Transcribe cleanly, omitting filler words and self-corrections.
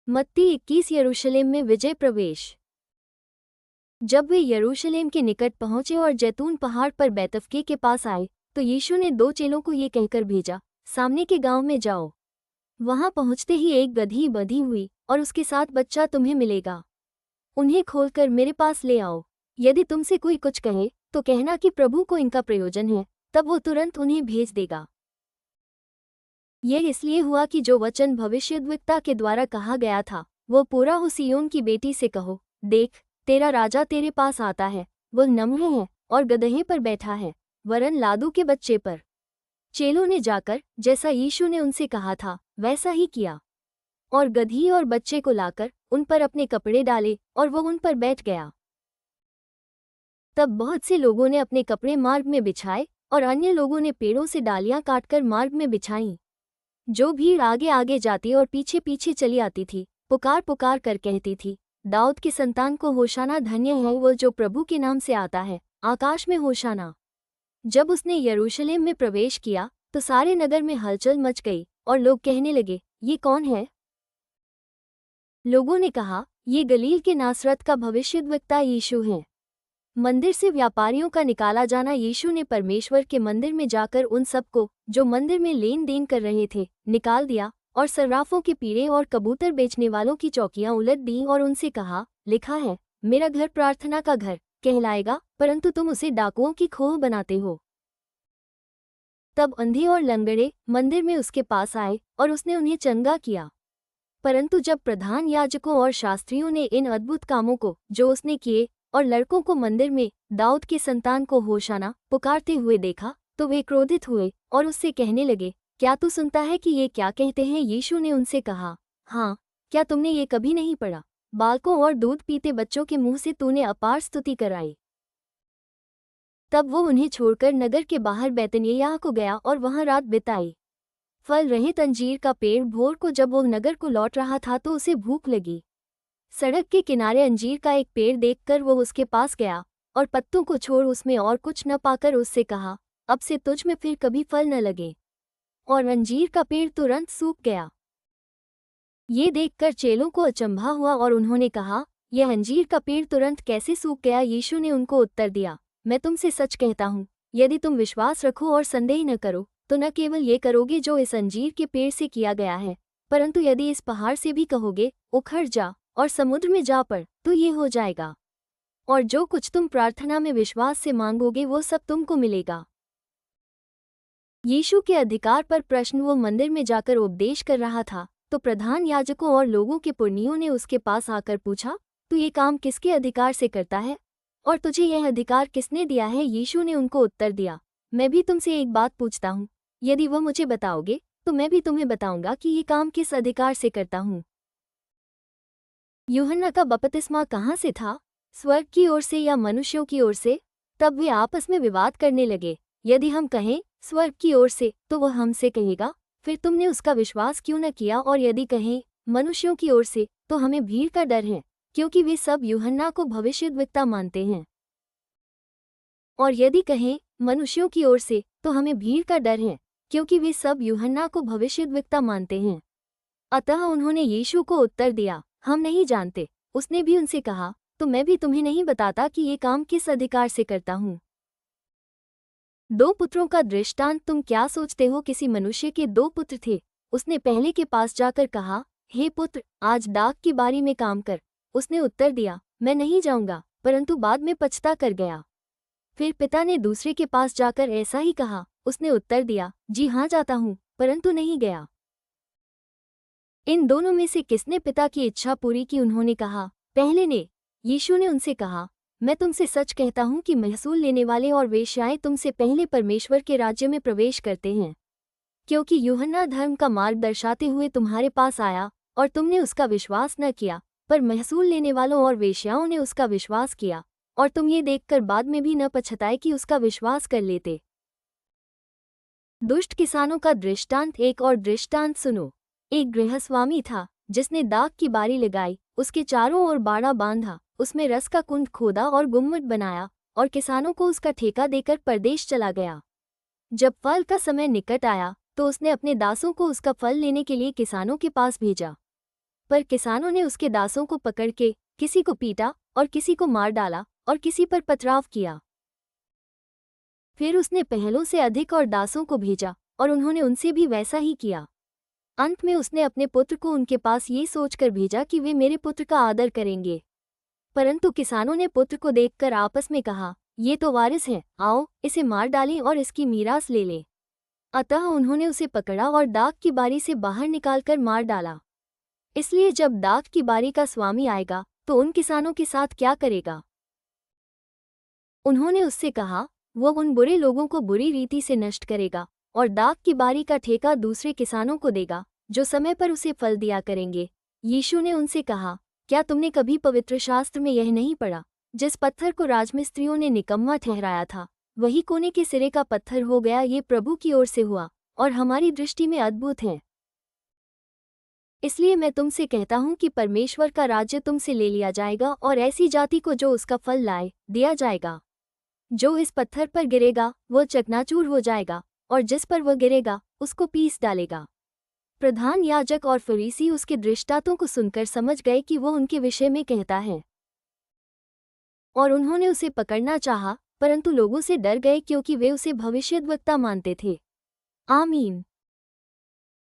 मत्ती 21 यरूशलेम में विजय प्रवेश। जब वे यरूशलेम के निकट पहुंचे और जैतून पहाड़ पर बैतफके के पास आए, तो यीशु ने 2 चेलों को ये कहकर भेजा, सामने के गांव में जाओ। वहां पहुंचते ही एक गदही बंधी हुई और उसके साथ बच्चा तुम्हें मिलेगा। उन्हें खोलकर मेरे पास ले आओ। यदि तुमसे कोई कुछ कहे तो कहना कि प्रभु को इनका प्रयोजन है, तब वो तुरंत उन्हें भेज देगा। यह इसलिए हुआ कि जो वचन भविष्यद्वक्ता के द्वारा कहा गया था वो पूरा हो। सिय्योन की बेटी से कहो, देख, तेरा राजा तेरे पास आता है, वह नम्र है और गदहे पर बैठा है, वरन लादू के बच्चे पर। चेलों ने जाकर जैसा यीशु ने उनसे कहा था वैसा ही किया, और गदही और बच्चे को लाकर उन पर अपने कपड़े डाले और वह उन पर बैठ गया। तब बहुत से लोगों ने अपने कपड़े मार्ग में बिछाए और अन्य लोगों ने पेड़ों से डालियां काटकर मार्ग में बिछाईं। जो भीड़ आगे आगे जाती और पीछे पीछे चली आती थी, पुकार पुकार कर कहती थी, दाऊद की संतान को होशाना, धन्य है वो जो प्रभु के नाम से आता है, आकाश में होशाना। जब उसने यरूशलेम में प्रवेश किया तो सारे नगर में हलचल मच गई और लोग कहने लगे, ये कौन है? लोगों ने कहा, ये गलील के नासरत का भविष्यद्वक्ता यीशु है। मंदिर से व्यापारियों का निकाला जाना। यीशु ने परमेश्वर के मंदिर में जाकर उन सबको जो मंदिर में लेन देन कर रहे थे निकाल दिया और सर्राफों के पीड़े और कबूतर बेचने वालों की चौकियां उलट दी और उनसे कहा, लिखा है, मेरा घर प्रार्थना का घर कहलाएगा, परंतु तुम उसे डाकुओं की खोह बनाते हो। तब अंधे और लंगड़े मंदिर में उसके पास आए और उसने उन्हें चंगा किया। परंतु जब प्रधान याजकों और शास्त्रियों ने इन अद्भुत कामों को जो उसने किए और लड़कों को मंदिर में दाऊद के संतान को होशाना पुकारते हुए देखा, तो वे क्रोधित हुए और उससे कहने लगे, क्या तू सुनता है कि ये क्या कहते हैं? यीशु ने उनसे कहा, हाँ, क्या तुमने ये कभी नहीं पढ़ा, बालकों और दूध पीते बच्चों के मुंह से तूने अपार स्तुति कराई। तब वो उन्हें छोड़कर नगर के बाहर बैतनिय्याह को गया और वहां रात बिताई। फल रहित अंजीर का पेड़। भोर को जब वो नगर को लौट रहा था तो उसे भूख लगी। सड़क के किनारे अंजीर का एक पेड़ देखकर वो उसके पास गया और पत्तों को छोड़ उसमें और कुछ न पाकर उससे कहा, अब से तुझ में फिर कभी फल न लगे। और अंजीर का पेड़ तुरंत सूख गया। ये देखकर चेलों को अचंभा हुआ और उन्होंने कहा, यह अंजीर का पेड़ तुरंत कैसे सूख गया? यीशु ने उनको उत्तर दिया, मैं तुमसे सच कहता हूँ, यदि तुम विश्वास रखो और संदेह न करो तो न केवल ये करोगे जो इस अंजीर के पेड़ से किया गया है, परंतु यदि इस पहाड़ से भी कहोगे, उखड़ जा और समुद्र में जा पड़, तो ये हो जाएगा। और जो कुछ तुम प्रार्थना में विश्वास से मांगोगे वो सब तुमको मिलेगा। यीशु के अधिकार पर प्रश्न। वो मंदिर में जाकर उपदेश कर रहा था तो प्रधान याजकों और लोगों के पुरनियों ने उसके पास आकर पूछा, तू ये काम किसके अधिकार से करता है और तुझे यह अधिकार किसने दिया है? यीशु ने उनको उत्तर दिया, मैं भी तुमसे एक बात पूछता हूँ, यदि वह मुझे बताओगे तो मैं भी तुम्हें बताऊंगा कि ये काम किस अधिकार से करता हूँ। यूहन्ना का बपतिस्मा कहाँ से था, स्वर्ग की ओर से या मनुष्यों की ओर से? तब वे आपस में विवाद करने लगे। यदि हम कहें स्वर्ग की ओर से तो वह हमसे कहेगा, फिर तुमने उसका विश्वास क्यों न किया? और यदि कहें मनुष्यों की ओर से तो हमें भीड़ का डर है, क्योंकि वे सब यूहन्ना को भविष्यद्वक्ता मानते हैं। और यदि कहें मनुष्यों की ओर से तो हमें भीड़ का डर है, क्योंकि वे सब यूहन्ना को भविष्यद्वक्ता मानते हैं। अतः उन्होंने यीशु को उत्तर दिया, हम नहीं जानते। उसने भी उनसे कहा, तो मैं भी तुम्हें नहीं बताता कि ये काम किस अधिकार से करता हूँ। 2 पुत्रों का दृष्टांत। तुम क्या सोचते हो? किसी मनुष्य के 2 पुत्र थे। उसने पहले के पास जाकर कहा, हे पुत्र, आज दाख की बारी में काम कर। उसने उत्तर दिया, मैं नहीं जाऊंगा, परंतु बाद में पछता कर गया। फिर पिता ने दूसरे के पास जाकर ऐसा ही कहा। उसने उत्तर दिया, जी हाँ, जाता हूँ, परंतु नहीं गया। इन दोनों में से किसने पिता की इच्छा पूरी की? उन्होंने कहा, पहले ने। यीशु ने उनसे कहा, मैं तुमसे सच कहता हूँ कि महसूल लेने वाले और वेश्याएं तुमसे पहले परमेश्वर के राज्य में प्रवेश करते हैं। क्योंकि यूहन्ना धर्म का मार्ग दर्शाते हुए तुम्हारे पास आया और तुमने उसका विश्वास न किया, पर महसूल लेने वालों और वेश्याओं ने उसका विश्वास किया, और तुम ये देखकर बाद में भी न पछताए कि उसका विश्वास कर लेते। दुष्ट किसानों का दृष्टांत। एक और दृष्टांत सुनो। एक गृहस्वामी था जिसने दाख की बारी लगाई, उसके चारों ओर बाड़ा बांधा, उसमें रस का कुंड खोदा और गुम्मट बनाया और किसानों को उसका ठेका देकर परदेश चला गया। जब फल का समय निकट आया तो उसने अपने दासों को उसका फल लेने के लिए किसानों के पास भेजा। पर किसानों ने उसके दासों को पकड़ के किसी को पीटा और किसी को मार डाला और किसी पर पथराव किया। फिर उसने पहलों से अधिक और दासों को भेजा और उन्होंने उनसे भी वैसा ही किया। अंत में उसने अपने पुत्र को उनके पास ये सोचकर भेजा कि वे मेरे पुत्र का आदर करेंगे। परंतु किसानों ने पुत्र को देखकर आपस में कहा, ये तो वारिस है, आओ इसे मार डालें और इसकी मीरास ले लें। अतः उन्होंने उसे पकड़ा और दाख की बारी से बाहर निकालकर मार डाला। इसलिए जब दाख की बारी का स्वामी आएगा तो उन किसानों के साथ क्या करेगा? उन्होंने उससे कहा, वो उन बुरे लोगों को बुरी रीति से नष्ट करेगा और दाख की बारी का ठेका दूसरे किसानों को देगा जो समय पर उसे फल दिया करेंगे। यीशु ने उनसे कहा, क्या तुमने कभी पवित्र शास्त्र में यह नहीं पढ़ा, जिस पत्थर को राजमिस्त्रियों ने निकम्मा ठहराया था वही कोने के सिरे का पत्थर हो गया। ये प्रभु की ओर से हुआ और हमारी दृष्टि में अद्भुत है। इसलिए मैं तुमसे कहता हूँ कि परमेश्वर का राज्य तुमसे ले लिया जाएगा और ऐसी जाति को जो उसका फल लाए दिया जाएगा। जो इस पत्थर पर गिरेगा वो चकनाचूर हो जाएगा और जिस पर वह गिरेगा उसको पीस डालेगा। प्रधान याजक और फरीसी उसके दृष्टांतों को सुनकर समझ गए कि वो उनके विषय में कहता है, और उन्होंने उसे पकड़ना चाहा, परंतु लोगों से डर गए क्योंकि वे उसे भविष्यद्वक्ता मानते थे। आमीन।